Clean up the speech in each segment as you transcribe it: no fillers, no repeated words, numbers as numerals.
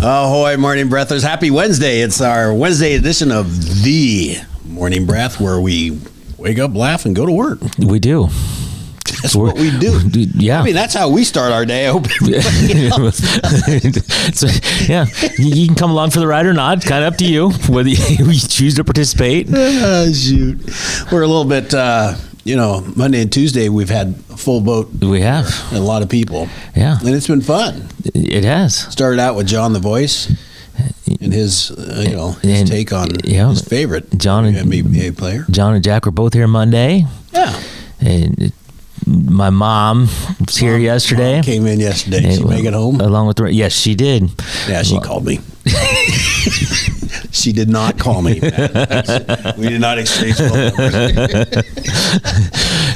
Ahoy, Morning Breathers. Happy Wednesday. It's our Wednesday edition of The Morning Breath, where we wake up, laugh, and go to work. We do. That's what we do. Yeah. I mean, that's how we start our day. I hope everybody else. So, yeah. You can come along for the ride or not. It's kind of up to you whether you choose to participate. Shoot. We're a little bit, Monday and Tuesday, we've had a full boat. We have. A lot of people. Yeah. And it's been fun. It has. Started out with John the Voice and his take on his favorite NBA player. John and Jack were both here Monday. Yeah. And my mom was here yesterday. Mom came in yesterday. Did she make it home? Along with yes, she did. Yeah, she called me. She did not call me. We did not exchange phone numbers.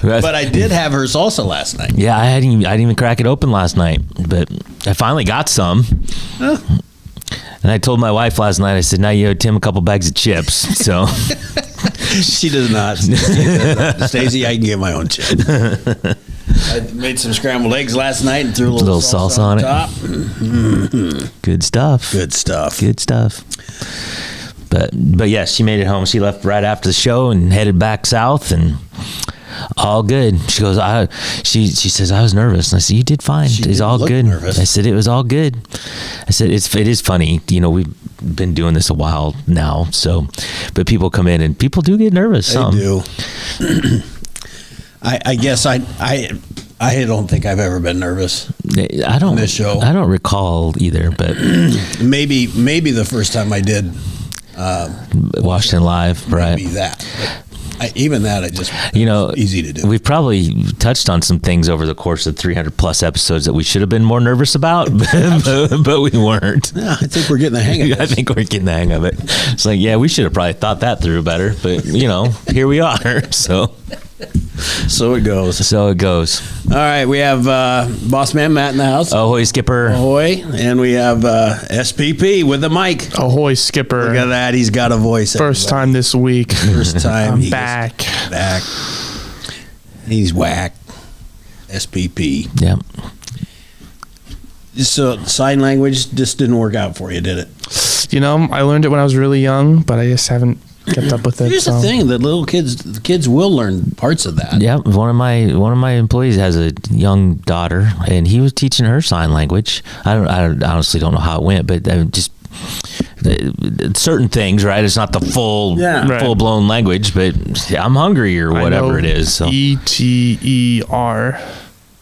But I did have her salsa last night. Yeah, I didn't even crack it open last night, but I finally got some. Huh. And I told my wife last night, I said, now you owe Tim a couple bags of chips. So she does not. Stacey, I can get my own chips. I made some scrambled eggs last night and threw a little salsa on top. Mm-hmm. Good stuff. Good stuff. Good stuff. But yes, she made it home. She left right after the show and headed back south, and all good. She goes, she says, I was nervous. And I said, you did fine. It's all good. Nervous. I said, it was all good. I said, it is funny. We've been doing this a while now. So, but people come in and people do get nervous. They do. I guess I don't think I've ever been nervous. I don't. On this show. I don't recall either, but maybe the first time I did Washington Live, right? Maybe that. Even that, easy to do. We've probably touched on some things over the course of 300 plus episodes that we should have been more nervous about, but we weren't. Yeah, I think we're getting the hang of it. I think we're getting the hang of it. It's like, yeah, we should have probably thought that through better, but here we are. So it goes. So it goes. All right, we have Boss Man Matt in the house. Ahoy, Skipper. Ahoy. And we have SPP with the mic. Ahoy, Skipper. Look at that. He's got a voice. First time this week. First time. I'm back. Back. He's whack. SPP. Yeah. So sign language just didn't work out for you, did it? I learned it when I was really young, but I just haven't kept up with it. Here's the thing: that the kids will learn parts of that. Yeah, one of my employees has a young daughter, and he was teaching her sign language. I honestly don't know how it went, but just certain things, right? It's not the full blown language, but I'm hungry or whatever it is. So. ETER.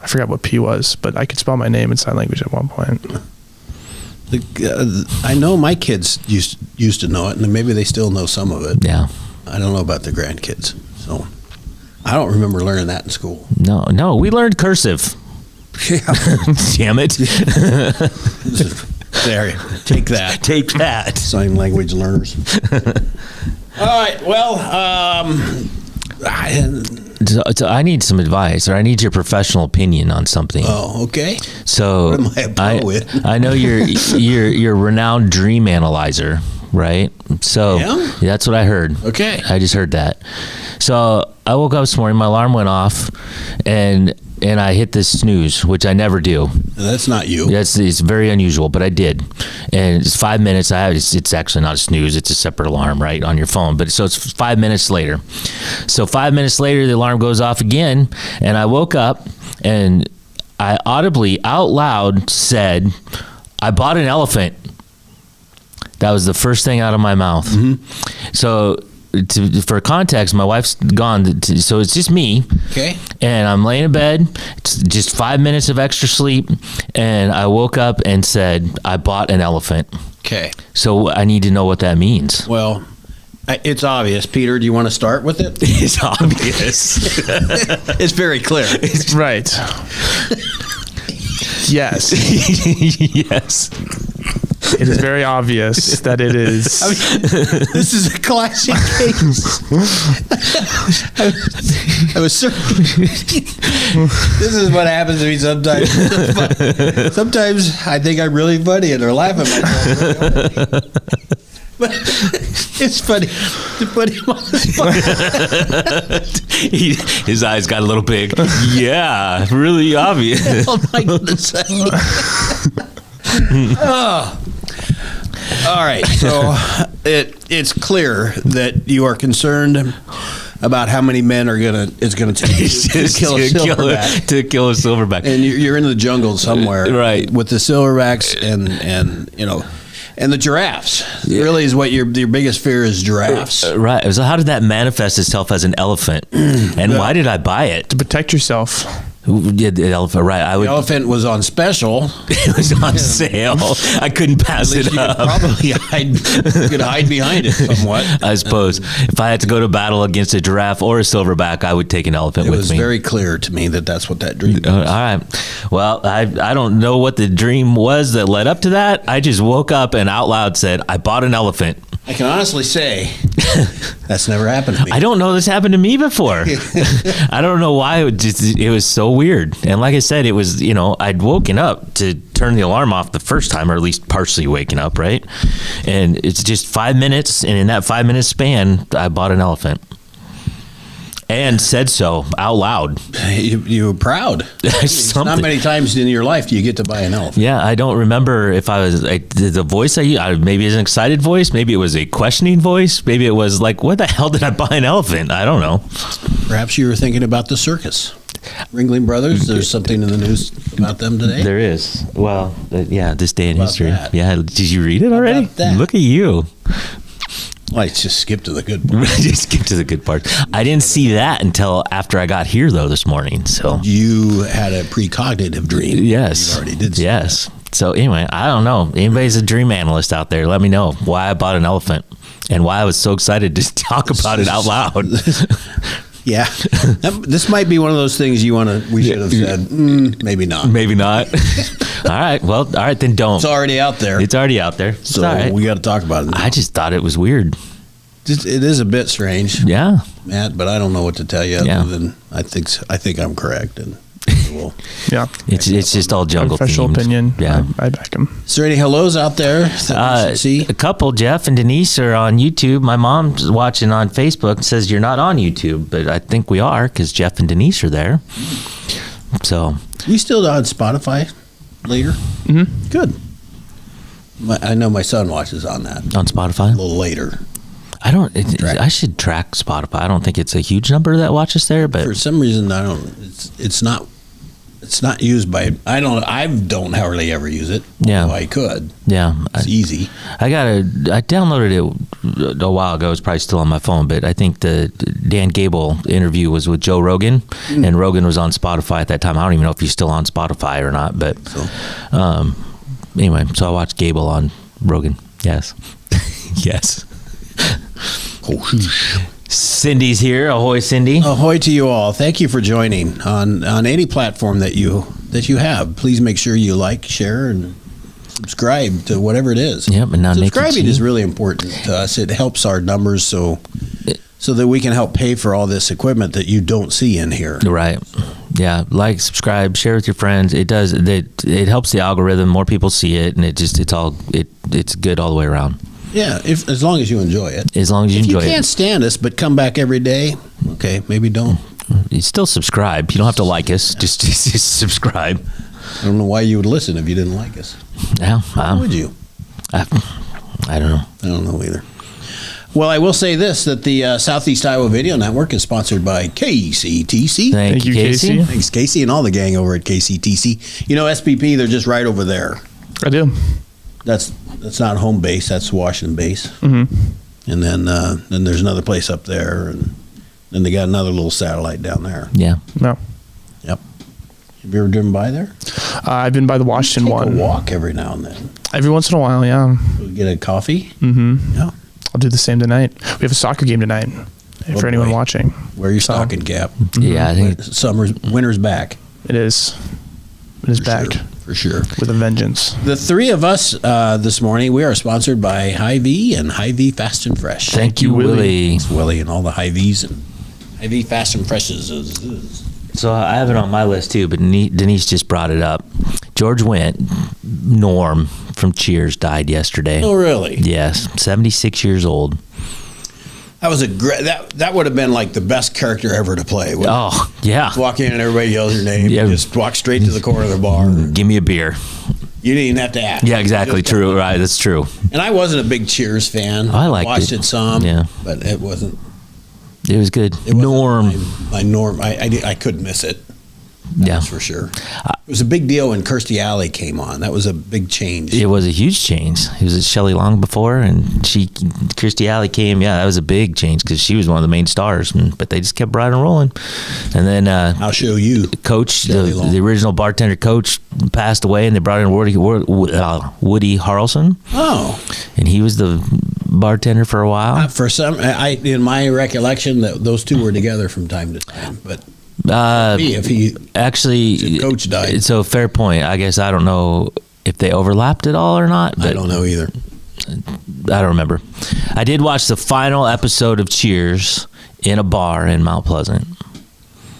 I forgot what P was, but I could spell my name in sign language at one point. I know my kids used to know it, and maybe they still know some of it. Yeah. I don't know about the grandkids, so I don't remember learning that in school. No, we learned cursive. Yeah. Damn it. There, take that. Take that. Sign language learners. All right, well, So I need some advice, or I need your professional opinion on something. Oh, okay. So what am I a pro with? I know you're a renowned dream analyzer, right? So that's what I heard. Okay. I just heard that. So I woke up this morning, my alarm went off, and I hit this snooze, which I never do. That's not you. It's very unusual, but I did. And it's 5 minutes. It's actually not a snooze. It's a separate alarm, right, on your phone. But so it's 5 minutes later. So 5 minutes later, the alarm goes off again, and I woke up, and I audibly, out loud, said, I bought an elephant. That was the first thing out of my mouth. Mm-hmm. So for context, my wife's gone, so it's just me. Okay. And I'm laying in bed. It's just 5 minutes of extra sleep, and I woke up and said, I bought an elephant. Okay. So I need to know what that means. Well, it's obvious. Peter, do you want to start with it? It's obvious. It's very clear. Right. Yes. Yes. It is very obvious that it is. I mean, this is a classic case. I was certain. This is what happens to me sometimes. Sometimes I think I'm really funny and they're laughing at myself. But it's funny. His eyes got a little big. Yeah, really obvious. What am I going to say? All right, so it's clear that you are concerned about how many men it's gonna take to kill a silverback. To kill a silverback. And you're in the jungle somewhere, Right. with the silverbacks and the giraffes. Really, is what your biggest fear is giraffes. Right. So how did that manifest itself as an elephant? And why did I buy it? To protect yourself. Yeah, the elephant. Right. The elephant was on special. It was on sale. I couldn't pass At least it you up. could hide behind it somewhat. I suppose if I had to go to battle against a giraffe or a silverback, I would take an elephant It with was me. very clear to me that that's what that dream was. All right. Well, I don't know what the dream was that led up to that. I just woke up and out loud said, I bought an elephant. I can honestly say that's never happened to me. I don't know this happened to me before. I don't know why it was so weird. And like I said, it was, I'd woken up to turn the alarm off the first time, or at least partially waking up, right? And it's just 5 minutes. And in that 5 minute span, I bought an elephant. And said so out loud. You were proud. It's not Something. many times in your life do you get to buy an elephant. Yeah, I don't remember if the voice I used, maybe it's an excited voice, maybe it was a questioning voice, maybe it was like, what the hell did I buy an elephant? I don't know. Perhaps you were thinking about the circus. Ringling Brothers, there's something in the news about them today. There is. Well, yeah, this day in About history. that? Yeah, did you read it already? about that? Look at you. Let's just skip to the good part. Just get to the good part. I didn't see that until after I got here, though, this morning. So, You had a precognitive dream. yes. You already did see Yes. So, anyway, I don't know. Anybody's a dream analyst out there, let me know why I bought an elephant and why I was so excited to talk about it out loud. Yeah. This might be one of those things we should have said, maybe not. Maybe not. All right. Well, all right, then don't. It's already out there. It's already out there. It's so all right. we got to talk about it now. I just thought it was weird. It is a bit strange, Yeah. Matt, but I don't know what to tell you Yeah. other than I think I'm correct. And we'll. Yeah. It's just all jungle Unofficial themed. opinion. Yeah. I back him. Is there any hellos out there that we should see? A couple, Jeff and Denise, are on YouTube. My mom's watching on Facebook and says you're not on YouTube, but I think we are because Jeff and Denise are there. So, We still on Spotify later? Mm-hmm. Good. I know my son watches on that on Spotify, a little later. I don't. Track. I should track Spotify. I don't think it's a huge number that watches there, but For some reason, I don't. It's not. It's not used by. I don't hardly ever use it. Yeah. Although I could. yeah, It's easy. I downloaded it a while ago. It's probably still on my phone, but I think the Dan Gable interview was with Joe Rogan, and Rogan was on Spotify at that time. I don't even know if he's still on Spotify or not, but anyway, so I watched Gable on Rogan. Yes, yes. Cindy's here. Ahoy, Cindy. Ahoy to you all! Thank you for joining on any platform that you have. Please make sure you like, share, and subscribe to whatever it is. Yep, and now Nikki subscribing T. is really important to us. It helps our numbers so that we can help pay for all this equipment that you don't see in here. Right. Yeah. Like, subscribe, share with your friends. It does. It helps the algorithm. More people see it, and it's good all the way around. Yeah, as long as you enjoy it. As long as you If enjoy you can't it, stand us but come back every day, okay, maybe don't. you still subscribe. You don't have to like us. Just subscribe. I don't know why you would listen if you didn't like us. Yeah. Why would you? I don't know. I don't know either. Well, I will say this, that the Southeast Iowa Video Network is sponsored by KCTC. Thank you, Casey. Thanks, Casey, and all the gang over at KCTC. You know, SPP, they're just right over there. I do. That's not home base, that's Washington base. Mm-hmm. And then there's another place up there, and then they got another little satellite down there. Yeah. No. Yep. Have you ever driven by there? I've been by the Washington Take one. a walk every now and then. Every once in a while, yeah. Get a coffee. Mm-hmm. Yeah. I'll do the same tonight. We have a soccer game tonight. Oh, For anyone boy. watching. Wear your So- stocking cap. Yeah. I think Winter's back. It is. It is back For sure. with a vengeance. The three of us this morning, we are sponsored by Hy-Vee and Hy-Vee Fast and Fresh. Thank you, Willie. Willie. Thanks, Willie, and all the Hy-Vees and Hy-Vee Fast and Freshes. So I have it on my list too, but Denise just brought it up. George Wendt, Norm from Cheers, died yesterday. Oh, really? Yes, 76 years old. That was a great. That would have been like the best character ever to play. Wouldn't it? Oh, yeah. Walk in and everybody yells your name. Yeah. Just walk straight to the corner of the bar. Give me a beer. You didn't even have to ask. Yeah, exactly. True. Right. That's true. And I wasn't a big Cheers fan. I liked watched it some. Yeah. But it wasn't. It was good. It wasn't Norm. My Norm. I couldn't miss it. Yeah. That's for sure. It was a big deal when Kirstie Alley came on. That was a big change. It was a huge change. It was Shelley Long before, and Kirstie Alley came. Yeah, that was a big change because she was one of the main stars. But they just kept riding and rolling. And then I'll show you. Coach, the original bartender coach, passed away, and they brought in Woody Harrelson. Oh, and he was the bartender for a while. for some, in my recollection, that those two were together from time to time. But if he actually, coach died, so fair point. I guess I don't know if they overlapped at all or not. But I don't know either. I don't remember. I did watch the final episode of Cheers in a bar in Mount Pleasant.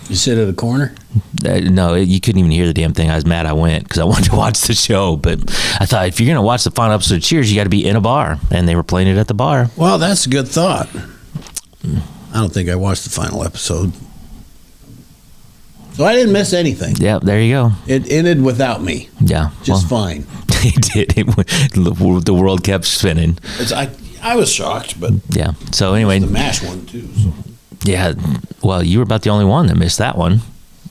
You sit at a corner? No, you couldn't even hear the damn thing. I was mad I went because I wanted to watch the show. But I thought, if you're going to watch the final episode of Cheers, you got to be in a bar. And they were playing it at the bar. Well, that's a good thought. I don't think I watched the final episode. So I didn't miss anything. Yeah, there you go. It ended without me. Yeah. Just fine. It did. The world kept spinning. I was shocked, but yeah. So anyway. The MASH one, too. So. Yeah, well, you were about the only one that missed that one.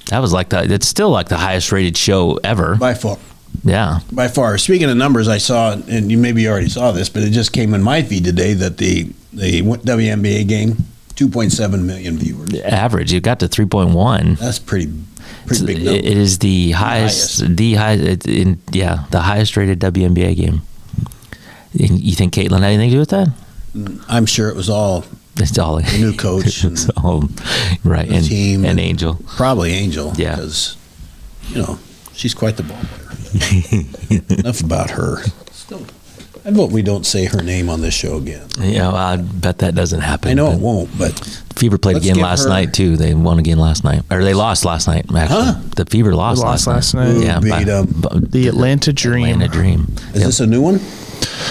That was it's still like the highest rated show ever. By far. Yeah. By far. Speaking of numbers, I saw, and you maybe already saw this, but it just came in my feed today that the WNBA game, 2.7 million viewers. Average, it got to 3.1. That's pretty big number. It is the highest. The highest rated WNBA game. You think Caitlin had anything to do with that? I'm sure it was all. It's all the new coach, it's all, right? The team, and Angel, probably Angel, yeah, because she's quite the ball player. Enough about her. Still, I vote we don't say her name on this show again. Yeah, well, I bet that doesn't happen. I know it won't, but Fever played again last night too. They won again last night, or they lost last night. Actually, the Fever lost last night. Yeah, the Atlanta Dream. Atlanta Dream. Is this a new one?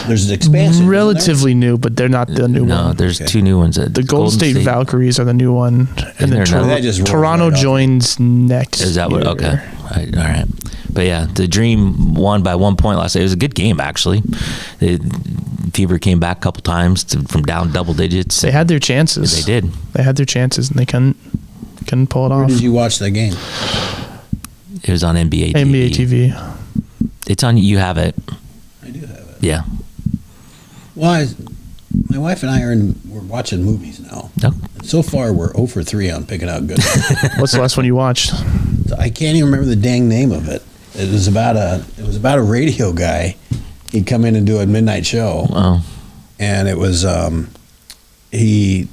There's an expansion. Relatively new, but they're not the new one. No, there's two new ones. The Golden State Valkyries are the new one, and then Toronto joins next. Is that what? year. Okay, all right. But yeah, the Dream won by 1 point last night. It was a good game actually. Fever came back a couple times from down double digits. They had their chances. They did. They had their chances, and they couldn't pull it off. Where did you watch that game? It was on NBA TV. NBA TV. It's on. You have it. I do have it. Yeah. Well, my wife and I we're watching movies now. Oh. And so far, we're 0 for 3 on picking out good. What's the last one you watched? I can't even remember the dang name of it. It was about a radio guy. He'd come in and do a midnight show. Oh. And it was he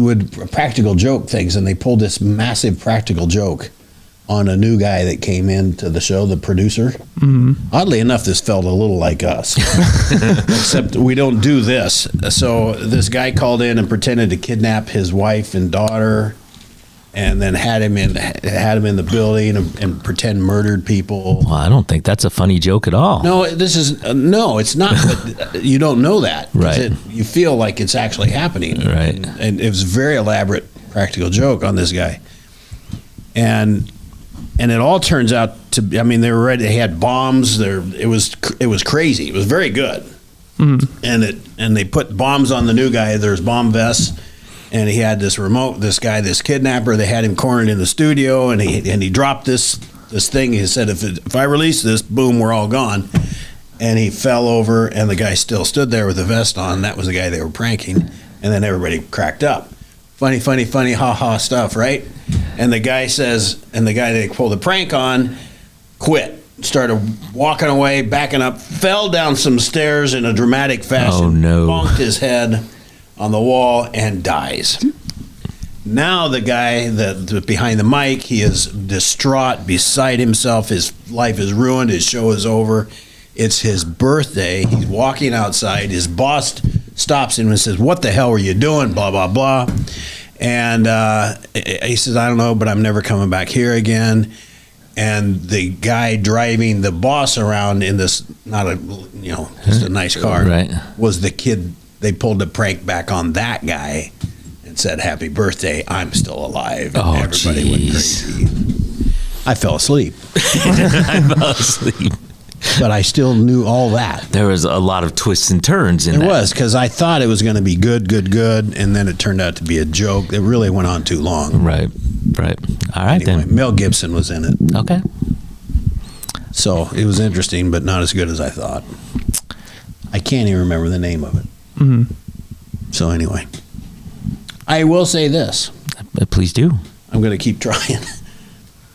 would practical joke things, and they pulled this massive practical joke on a new guy that came into the show, the producer. Mm-hmm. Oddly enough, this felt a little like us, except we don't do this. So this guy called in and pretended to kidnap his wife and daughter, and then had him in the building and pretend murdered people. Well, I don't think that's a funny joke at all. No, this is no, it's not. But you don't know that, right? You feel like it's actually happening, right? And it was a very elaborate practical joke on this guy, and it all turns out to be, I mean, they were ready. They had bombs. It was crazy. It was very good, and they put bombs on the new guy. There's bomb vests. And he had this kidnapper, they had him cornered in the studio, and he dropped this thing. He said, if I release this, boom, we're all gone. And he fell over, and the guy still stood there with the vest on. That was the guy they were pranking. And then everybody cracked up. Funny, ha-ha stuff, right? And the guy they pulled the prank on quit. Started walking away, backing up, fell down some stairs in a dramatic fashion. Oh, no. Bonked his head on the wall and dies. Now the guy that's behind the mic, he is distraught, beside himself. His life is ruined. His show is over. It's his birthday. He's walking outside. His boss stops him and says, "What the hell were you doing?" Blah, blah, blah. And he says, "I don't know, but I'm never coming back here again." And the guy driving the boss around in this, just a nice car, right, was the kid. They pulled the prank back on that guy and said, "Happy birthday, I'm still alive." And oh, everybody went crazy. I fell asleep, I fell asleep. but I still knew all that. There was a lot of twists and turns in It that. was, because I thought it was going to be good, and then it turned out to be a joke. It really went on too long. Right. All right, Anyway, then. Mel Gibson was in it. Okay. So it was interesting, but not as good as I thought. I can't even remember the name of it. Mm-hmm. So anyway, I will say this. Please do. I'm going to keep trying.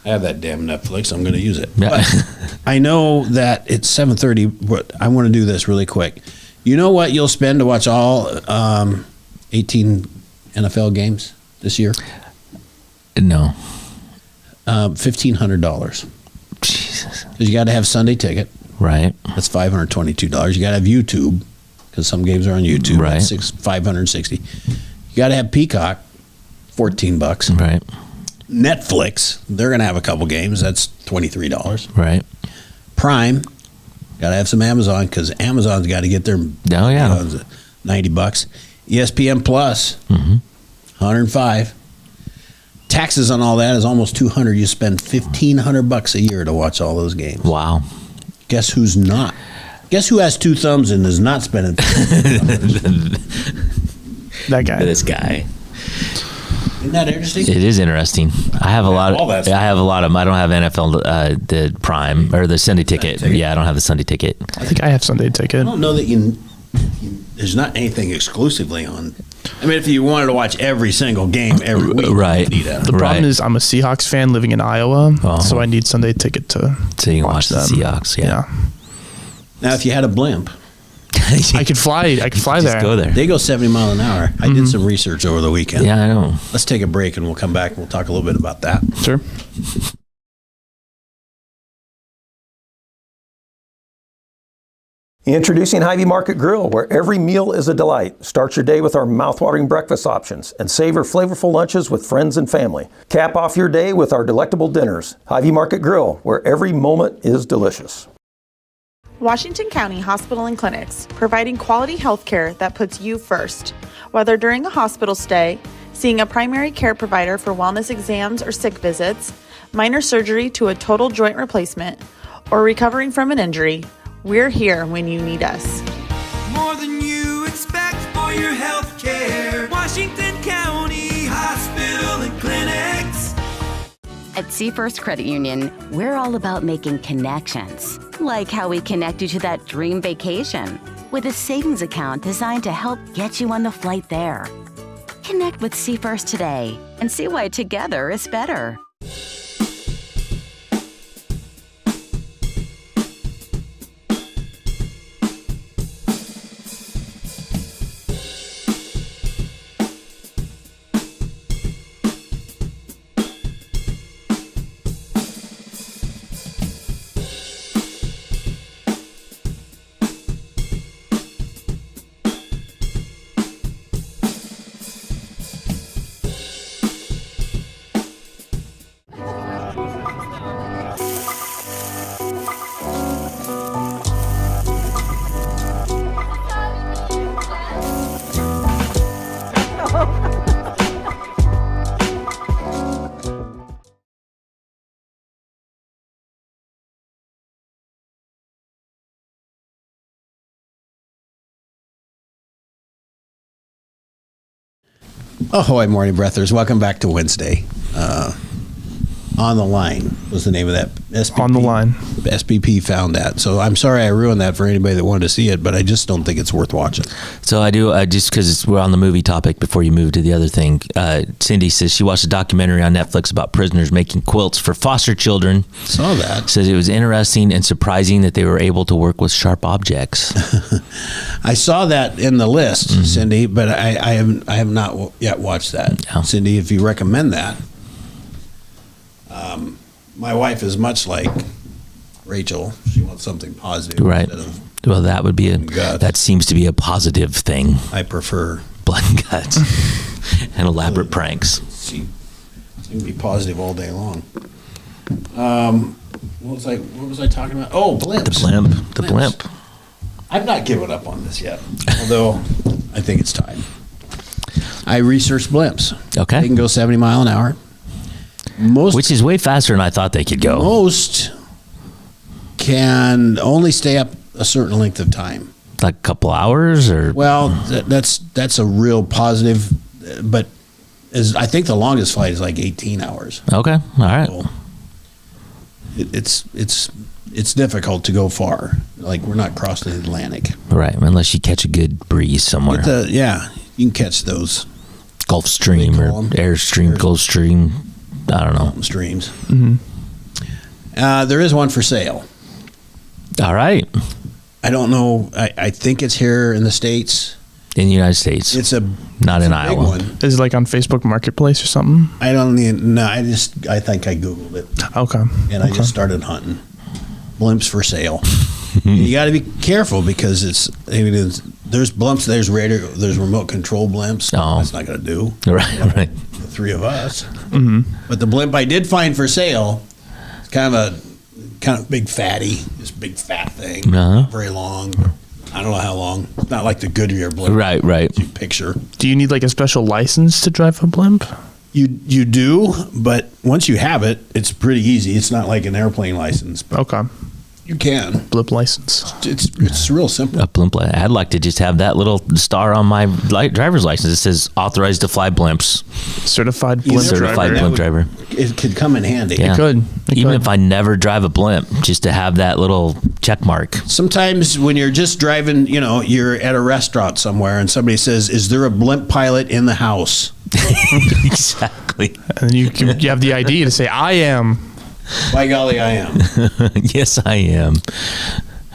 I have that damn Netflix. I'm going to use it. Yeah. But I know that it's 7:30, but I want to do this really quick. You know what you'll spend to watch all 18 NFL games this year? No. $1,500. Jesus. Because you got to have Sunday ticket. Right. That's $522. You got to have YouTube, because some games are on YouTube. Right. That's $560. You got to have Peacock, $14. Right. Netflix, they're going to have a couple games. That's $23. Right. Prime, got to have some Amazon, because Amazon's got to get their Oh, yeah. $90. ESPN Plus, $105. Taxes on all that is almost $200. You spend $1,500 a year to watch all those games. Wow. Guess who's not? Guess who has two thumbs and is not spending? That guy. This guy. Isn't that interesting? It is interesting. I have a lot all that of. stuff. I have a lot of them. I don't have NFL the Prime or the Sunday ticket. ticket. Yeah, I don't have the Sunday ticket. I think I have Sunday I ticket. don't know that you there's not anything exclusively on. I mean, if you wanted to watch every single game every week, Right. you need that. The problem Right. is I'm a Seahawks fan living in Iowa, Oh. so I need Sunday ticket to So you can watch the them. Seahawks. Yeah. Now, if you had a blimp, I could fly. I could fly Just there. go there. they go 70 mile an hour. I did some research over the weekend. Yeah, I know. Let's take a break and we'll come back and we'll talk a little bit about that. Sure. Introducing Hy-Vee Market Grill, where every meal is a delight. Start your day with our mouthwatering breakfast options and savor flavorful lunches with friends and family. Cap off your day with our delectable dinners. Hy-Vee Market Grill, where every moment is delicious. Washington County Hospital and Clinics, providing quality health care that puts you first. Whether during a hospital stay, seeing a primary care provider for wellness exams or sick visits, minor surgery to a total joint replacement, or recovering from an injury, we're here when you need us. More than you expect for your health care. Washington County Hospital and Clinics. At Seafirst Credit Union, we're all about making connections, like how we connect you to that dream vacation with a savings account designed to help get you on the flight there. Connect with Seafirst today and see why together is better. Ahoy, morning breathers. Welcome back to Wednesday. On the Line was the name of that. SPP, On the Line. SPP found that. So I'm sorry I ruined that for anybody that wanted to see it, but I just don't think it's worth watching. So I do, just because we're on the movie topic before you move to the other thing. Cindy says she watched a documentary on Netflix about prisoners making quilts for foster children. Saw that. Says it was interesting and surprising that they were able to work with sharp objects. I saw that in the list, Cindy, but I have not yet watched that. Yeah. Cindy, if you recommend that. My wife is much like Rachel. She wants something positive. Right. Instead of, Well, that would be Gut. that seems to be a positive thing. I prefer. Blood and guts and elaborate pranks. She can be positive all day long. What was I talking about? Oh, blimps. The blimp. I've not given up on this yet, although I think it's time. I researched blimps. Okay. They can go 70 mile an hour. which is way faster than I thought they could go. Most can only stay up a certain length of time. Like a couple hours, or Well, that's a real positive, but I think the longest flight is like 18 hours. okay, all right. So it's difficult to go far. Like, we're not crossing the Atlantic. Right, unless you catch a good breeze somewhere. But you can catch those Gulf Stream They or call 'em. Airstream, Gulf Stream. I don't know. streams. There is one for sale. All right, I don't know. I think it's here in the States. in the United States, It's a not in big Iowa. one. Is it like on Facebook Marketplace or something? I don't even. No, I think I googled it Okay. and I just started hunting blimps for sale. You got to be careful because there's blimps. There's radar. There's remote control blimps. Oh. That's not going to do. Right. The three of us. But the blimp I did find for sale, it's kind of big fatty, this big fat thing. Uh-huh. Not very long. I don't know how long. It's not like the Goodyear blimp. Right. You picture. Do you need like a special license to drive a blimp? You do, but once you have it, it's pretty easy. It's not like an airplane license, but Okay. you can. Blimp license. It's real simple. A blimp. I'd like to just have that little star on my driver's license. It says authorized to fly blimps. Certified blimp Certified driver. blimp driver. It could come in handy. Yeah. It Even could. if I never drive a blimp, just to have that little check mark. Sometimes when you're just driving, you're at a restaurant somewhere and somebody says, "Is there a blimp pilot in the house?" Exactly. And you have the ID to say, I am. By golly, I am. Yes, I am.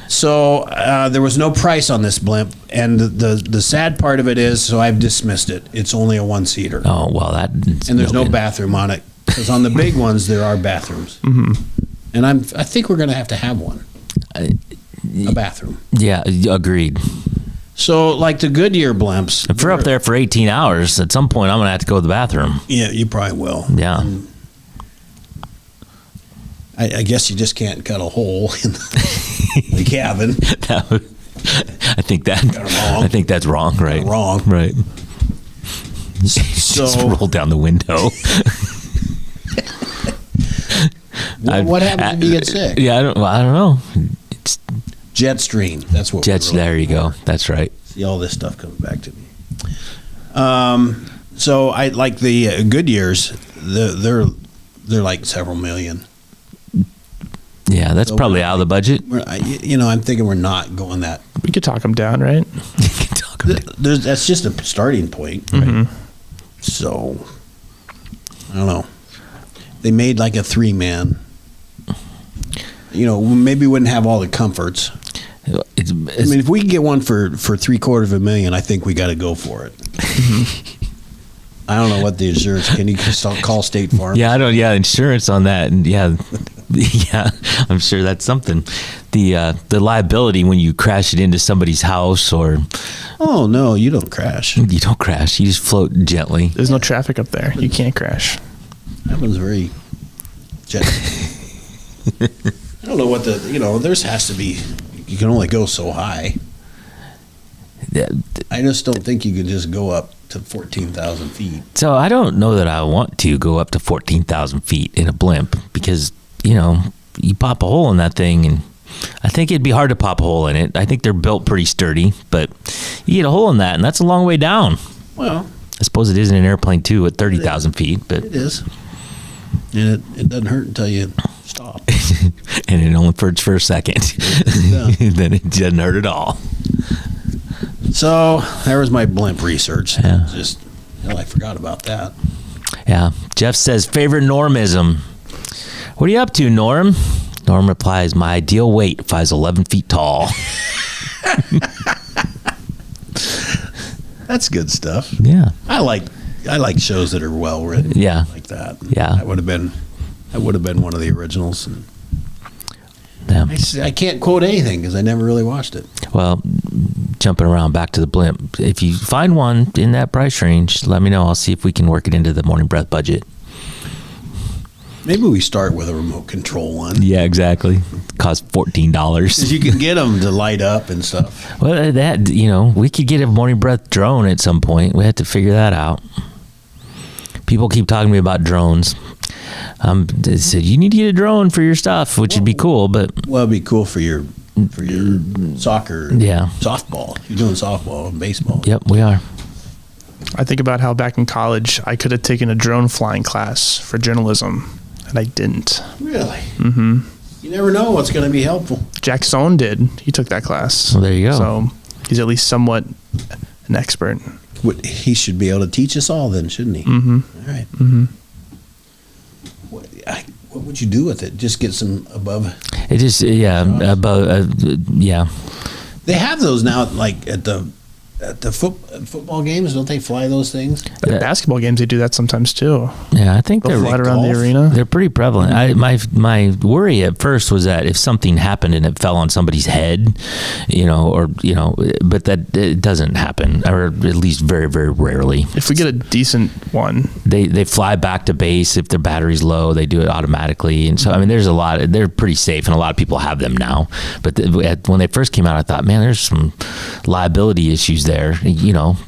So there was no price on this blimp, and the sad part of it is, so I've dismissed it. It's only a one-seater, Oh well, that. and there's no bathroom on it because on the big ones there are bathrooms. And I think we're going to have one, a bathroom. Yeah, agreed. So like the Goodyear blimps, If we're up there for 18 hours, at some point I'm gonna have to go to the bathroom. yeah, you probably will. Yeah. I guess you just can't cut a hole in the cabin. I think wrong. I think that's wrong. Right. Wrong. Right. So Just roll down the window. what happens if you get sick? Yeah, I don't know. It's Jetstream. That's what. jets. we're There you go. for. That's right. See, all this stuff comes back to me. So I like the Goodyears. They're like several million. Yeah, that's So probably out of the budget. I'm thinking we're not going that. We could talk them down, right? You can talk about it. That's just a starting point. So I don't know. They made like a 3-man. Maybe we wouldn't have all the comforts. I mean, if we can get one for $750,000, I think we got to go for it. I don't know what the insurance. Can you just call State Farm? Yeah, I don't. Yeah, insurance on that, and yeah, I'm sure that's something. The liability when you crash it into somebody's house, or Oh no, you don't crash. you don't crash, you just float gently. There's no traffic up there. You can't crash. That one's very gently. I don't know what theirs has to be. You can only go so high. Yeah, I just don't think you could just go up to 14,000 feet. So I don't know that I want to go up to 14,000 feet in a blimp because you pop a hole in that thing, and I think it'd be hard to pop a hole in it. I think they're built pretty sturdy, but you get a hole in that, and that's a long way down. Well, I suppose it is in an airplane too at 30,000 feet, but it is. And it doesn't hurt until you stop. and it only hurts for a second. Then it doesn't hurt at all. So there was my blimp research. Yeah. I forgot about that. Yeah. Jeff says, favorite Normism. What are you up to, Norm? Norm replies, my ideal weight if I was 11 feet tall. That's good stuff. Yeah. I like shows that are well written. Yeah. Like that. Yeah. That would have been one of the originals. And Yeah. I can't quote anything because I never really watched it. Well, jumping around back to the blimp. If you find one in that price range, let me know. I'll see if we can work it into the Morning Breath budget. Maybe we start with a remote control one. Yeah, exactly. Cost $14. Because you can get them to light up and stuff. Well, we could get a Morning Breath drone at some point. We have to figure that out. People keep talking to me about drones. they said you need to get a drone for your stuff, which would be cool. But Well, it'd be cool for your soccer, Yeah. softball. You're doing softball and baseball. yep, we are. I think about how back in college I could have taken a drone flying class for journalism, and I didn't. Really? Mm-hmm. You never know what's going to be helpful. Jack Sohn did. He took that class. Well, there you go. So he's at least somewhat an expert. He should be able to teach us all, then, shouldn't he? Mm-hmm. All right. Mm-hmm. What would you do with it? Just get some above. It just about yeah. They have those now, like at the football games. Don't they fly those things? At basketball games, they do that sometimes too. Yeah, I think They'll they're fly it around the golf? arena. They're pretty prevalent. My worry at first was that if something happened and it fell on somebody's head, but that it doesn't happen, or at least very, very rarely. If we get a decent one, They fly back to base if their battery's low. They do it automatically, and so I mean, there's a lot. They're pretty safe, and a lot of people have them now. But when they first came out, I thought, man, there's some liability issues there.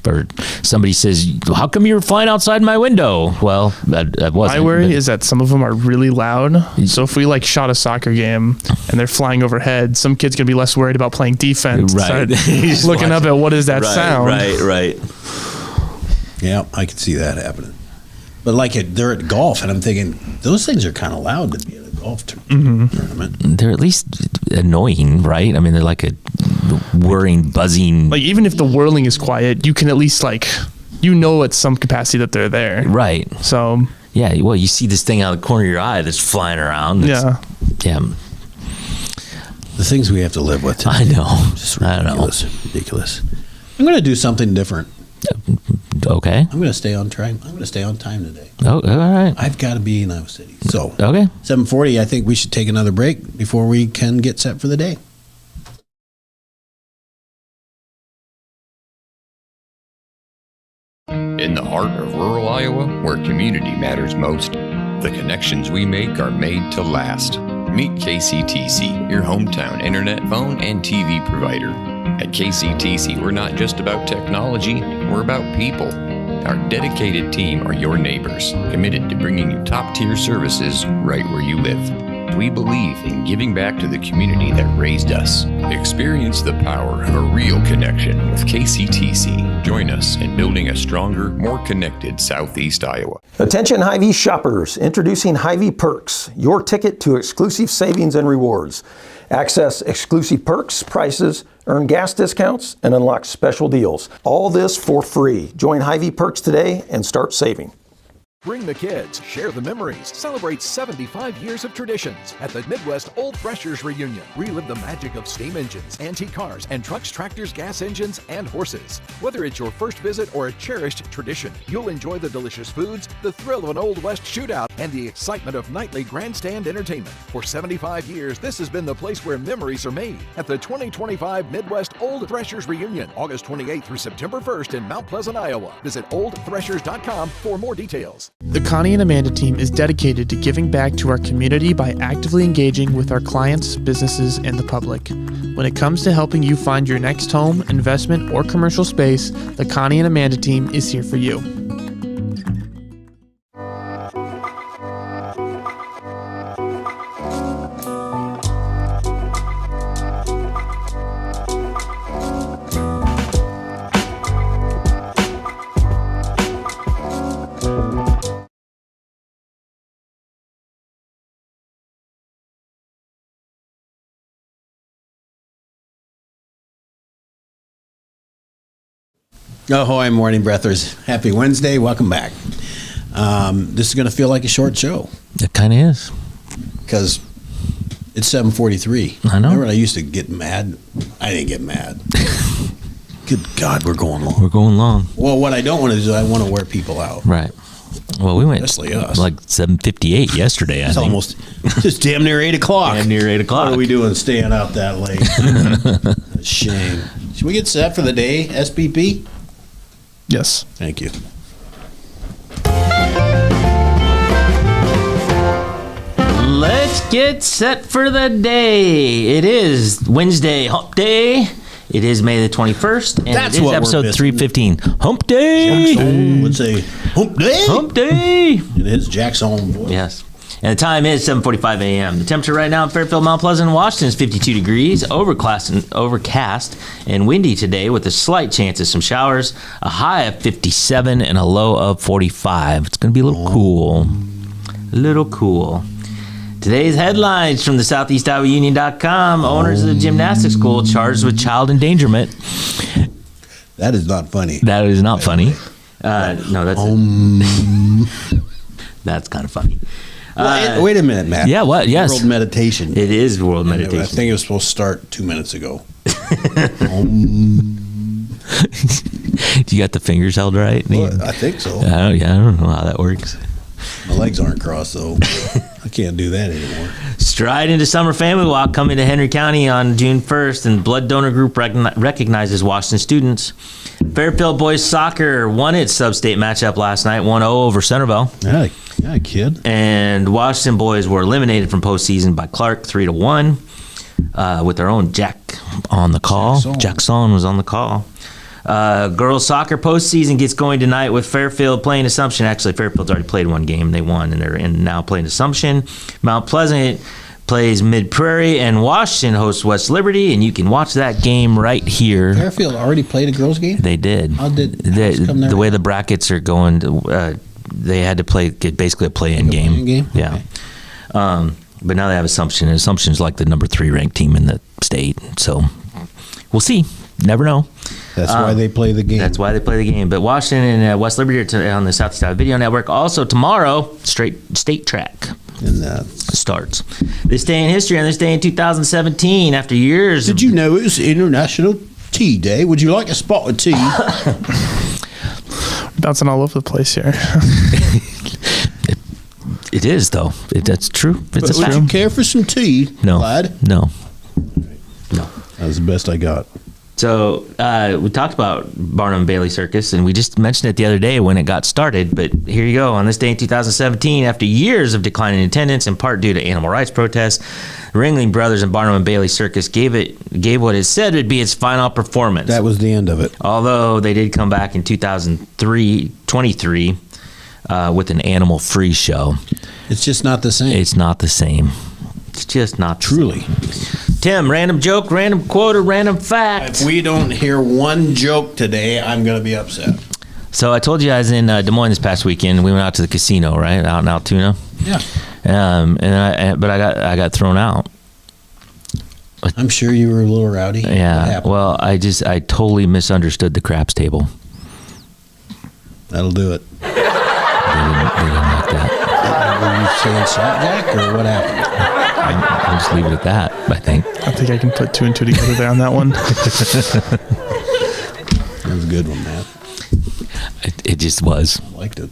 Or somebody says, "How come you were flying outside my window?" Well, I wasn't. my worry but- is that some of them are really loud. So if we shot a soccer game and they're flying overhead, some kid's gonna be less worried about playing defense. Right. Start looking up at what is that sound. Right. Yeah, I could see that happening. But they're at golf, and I'm thinking those things are kind of loud to be at a golf tournament. They're at least annoying, right? I mean, they're like a whirring, buzzing. Even if the whirling is quiet, you can at least at some capacity that they're there. Right. So Yeah. Well, you see this thing out of the corner of your eye that's flying around. yeah. Yeah. The things we have to live with. I know. Just I know. ridiculous. I'm going to do something different. Okay. I'm going to stay on time. I'm going to stay on time today. Oh, all right. I've got to be in Iowa City. So, Okay. 7:40. I think we should take another break before we can get set for the day. In the heart of rural Iowa, where community matters most, the connections we make are made to last. Meet KCTC, your hometown internet, phone, and TV provider. At KCTC, we're not just about technology, we're about people. Our dedicated team are your neighbors, committed to bringing you top-tier services right where you live. We believe in giving back to the community that raised us. Experience the power of a real connection with KCTC. Join us in building a stronger, more connected Southeast Iowa. Attention Hy-Vee shoppers, introducing Hy-Vee Perks, your ticket to exclusive savings and rewards. Access exclusive perks, prices, earn gas discounts, and unlock special deals. All this for free. Join Hy-Vee Perks today and start saving. Bring the kids, share the memories, celebrate 75 years of traditions at the Midwest Old Threshers Reunion. Relive the magic of steam engines, antique cars, and trucks, tractors, gas engines, and horses. Whether it's your first visit or a cherished tradition, you'll enjoy the delicious foods, the thrill of an Old West shootout, and the excitement of nightly grandstand entertainment. For 75 years, this has been the place where memories are made at the 2025 Midwest Old Threshers Reunion, August 28th through September 1st in Mount Pleasant, Iowa. Visit oldthreshers.com for more details. The Connie and Amanda team is dedicated to giving back to our community by actively engaging with our clients, businesses, and the public. When it comes to helping you find your next home, investment, or commercial space, the Connie and Amanda team is here for you. Ahoy, morning breathers. Happy Wednesday. Welcome back. This is going to feel like a short show It kind of is. because it's 7:43. I know. Remember when I used to get mad? I didn't get mad. Good God, we're going long. We're going long. Well, what I don't want to do is I want to wear people out. Right. Well, we went Especially us. like 7:58 yesterday. It's almost just damn near 8 o'clock. Damn near 8 o'clock. What are we doing staying out that late? A shame. Should we get set for the day, SPP? Yes. Thank you. Let's get set for the day. It is Wednesday, Hump Day. It is May the 21st, and That's it is what we're episode missing. 315. Hump Day. Jack's Home would say, Hump Day. Hump Day. It is Jack's own voice. Yes. And the time is 7:45 a.m. The temperature right now in Fairfield, Mount Pleasant, and Washington is 52 degrees, overcast and windy today with a slight chance of some showers, a high of 57 and a low of 45. It's going to be a little cool. A little cool. Today's headlines from the SoutheastIowaUnion.com. Owners of the gymnastics school charged with child endangerment. That is not funny. That is not funny. No, that's that's kind of funny. Wait a minute, Matt. Yeah, what? Yes. World meditation. It is world meditation. I think it was supposed to start 2 minutes ago. Do you got the fingers held right? Well, I think so. I don't know how that works. My legs aren't crossed, though. I can't do that anymore. Stride into Summer Family Walk coming to Henry County on June 1st, and Blood Donor Group recognizes Washington students. Fairfield boys soccer won its sub-state matchup last night, 1-0 over Centerville. Yeah, kid. And Washington boys were eliminated from postseason by Clark 3-1 with their own Jack on the call. Jackson was on the call. Girls soccer postseason gets going tonight with Fairfield playing Assumption. Actually, Fairfield's already played one game. They won, and they're now playing Assumption. Mount Pleasant plays Mid Prairie, and Washington hosts West Liberty, and you can watch that game right here. Fairfield already played a girls' game? They did. How did come there? The way the brackets are going, they had to get basically a play-in game. Play-in game? Yeah. Okay. But now they have Assumption, and Assumption's like the number 3 ranked team in the state. So we'll see. Never know. That's why they play the game. That's why they play the game. But Washington and West Liberty are on the Southeast Iowa Video Network. Also tomorrow, state track starts. This day in history, on this day in 2017, after years. Did you know it was International Tea Day? Would you like a spot of tea? Bouncing all over the place here. It is, though. That's true. It's a Would fact. you care for some tea, No. lad? No. That was the best I got. So we talked about Barnum Bailey Circus, and we just mentioned it the other day when it got started. But here you go. On this day in 2017, after years of declining attendance, in part due to animal rights protests, Ringling Brothers and Barnum and Bailey Circus gave what it said would be its final performance. That was the end of it. Although they did come back in 2023 with an animal-free show. It's just not the same. It's not the same. It's just not Truly. Tim, random joke, random quote, or random fact. If we don't hear one joke today, I'm going to be upset. So I told you I was in Des Moines this past weekend. We went out to the casino, right, out in Altoona. Yeah. But I got thrown out. I'm sure you were a little rowdy. What Yeah. happened? Well, I totally misunderstood the craps table. That'll do it. They didn't like that. Were you saying slapjack or what happened? I'll just leave it at that, I think. I think I can put 2 and 2 together there on that one. That was a good one, Matt. It just was. I liked it.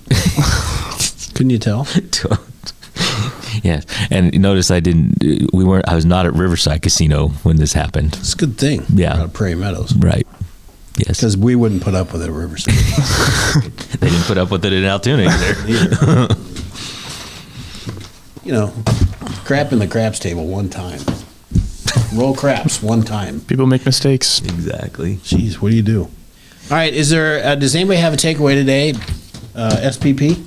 Couldn't you tell? Yes. And notice I was not at Riverside Casino when this happened. It's a good thing. Yeah. We're out of Prairie Meadows. Right. Yes. Because we wouldn't put up with it at Riverside. They didn't put up with it in Altoona either. You know, crap in the craps table one time. Roll craps one time. People make mistakes. Exactly. Jeez, what do you do? All right, does anybody have a takeaway today? SPP?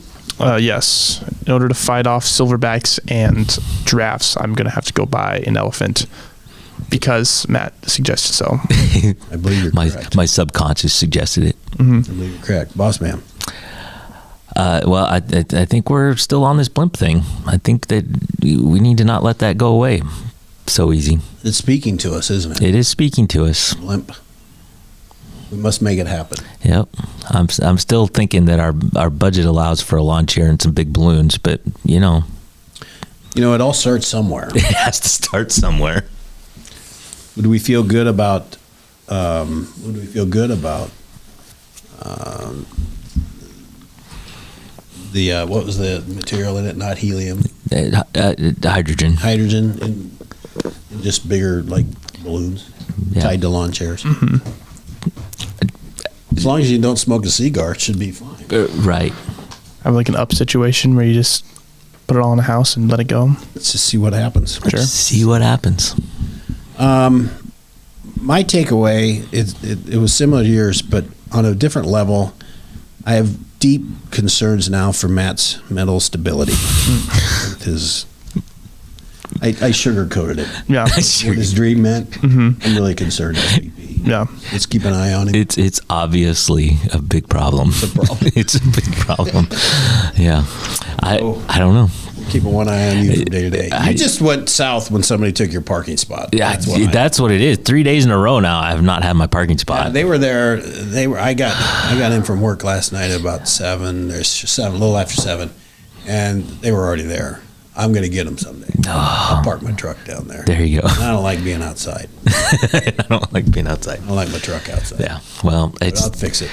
Yes. In order to fight off silverbacks and giraffes, I'm going to have to go buy an elephant because Matt suggested so. I believe you're correct. My subconscious suggested it. I believe you're correct. Boss man. Well, I think we're still on this blimp thing. I think that we need to not let that go away so easy. It's speaking to us, isn't it? It is speaking to us. Blimp. We must make it happen. Yep. I'm still thinking that our budget allows for a lawn chair and some big balloons, but it all starts somewhere. It has to start somewhere. Would we feel good about? The what was the material in it? Not helium. Hydrogen. Hydrogen and just bigger like balloons tied to lawn chairs. Mm-hmm. As long as you don't smoke a cigar, it should be fine. Right. Have like an up situation where you just put it all in a house and let it go. Let's just see what happens. Sure. See what happens. My takeaway is it was similar to yours, but on a different level. I have deep concerns now for Matt's mental stability. His, I sugarcoated it. Yeah. What his dream meant. I'm really concerned. Yeah. Let's keep an eye on him. It's obviously a big problem. It's a problem. It's a big problem. Yeah. I don't know. Keeping one eye on you from day to day. You just went south when somebody took your parking spot. Yeah, that's what it is. 3 days in a row now I have not had my parking spot. Yeah, they were there. I got in from work last night at about 7. There's 7, a little after 7, and they were already there. I'm going to get them someday. I'll park my truck down there. There you go. I don't like being outside. I don't like being outside. I don't like my truck outside. Yeah. Well, But I'll fix it.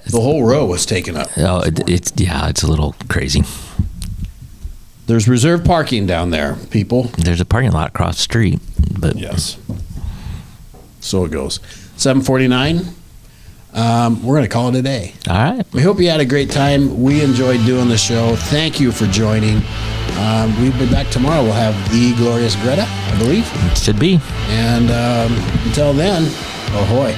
The whole row was taken up. Oh, it's a little crazy. There's reserved parking down there, people. There's a parking lot across the street, but Yes. So it goes. 7:49. We're going to call it a day. all right. We hope you had a great time. We enjoyed doing the show. Thank you for joining. We'll be back tomorrow. We'll have the glorious Greta, I believe. Should be. And until then, ahoy.